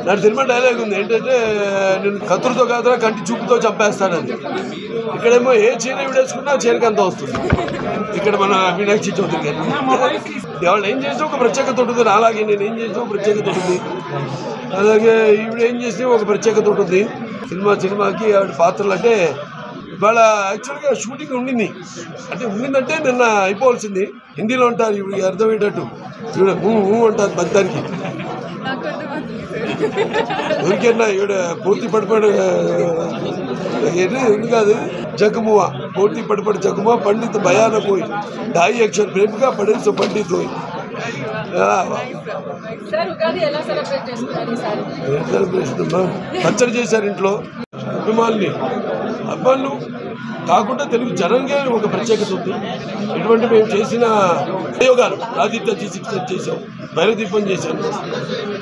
నాటి cinema dialogue ఉంది ఏంటంటే నేను కత్తులతో కాదురా కంటి చూపుతో చంపేస్తానని. ఇక్కడేమో ఏ చీర విడేసుకున్నా చీరకి అంత వస్తుంది. ఇక్కడ మన మీనాక్షి చౌదరి గారు వాళ్ళు ఏం చేసినా ఒక ప్రత్యేకత ఉంటుంది. అలాగే నేను ఏం చేసినా ఒక ప్రత్యేకత ఉంటుంది. అలాగే ఈవిడ ఏం చేసినా ఒక ప్రత్యేకత ఉంటుంది. సినిమాకి ఆవిడ పాత్రలు అంటే ఇవాళ యాక్చువల్గా షూటింగ్ ఉండిందంటే నిన్న అయిపోవాల్సింది. హిందీలో ఉంటారు ఇవిడికి అర్థమయ్యేటట్టు. ఈవిడ అంటారు మొత్తానికి ఊరికన్నా ఈవిడ పూర్తి పడిపడి ఉంది కాదు జగమువా పూర్తి పడిపడి జగమువా పండిత్ భయాన పోయి 2.5 अक्षर प्रेम का पढ़े सो पंडित हुई. పచ్చడి చేశారు ఇంట్లో. అభిమానులు కాకుండా తెలుగు జనంగా ఒక ప్రత్యేకత ఉంది. ఎటువంటి మేము చేసిన ప్రయోగాలు ఆదిత్య G6 చేసాం, భైరదీపం చేశాను,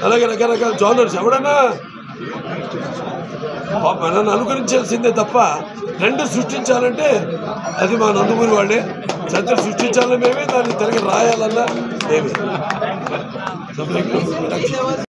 అలాగే రకరకాల జోనర్స్. ఎవడన్నా నన్ను అనుకరించాల్సిందే తప్ప ట్రెండ్ సృష్టించాలంటే అది మా నందమూరి వాళ్ళే. చరిత్ర సృష్టించాలని మేమే, దాన్ని తిరిగి రాయాలన్నా మేమే.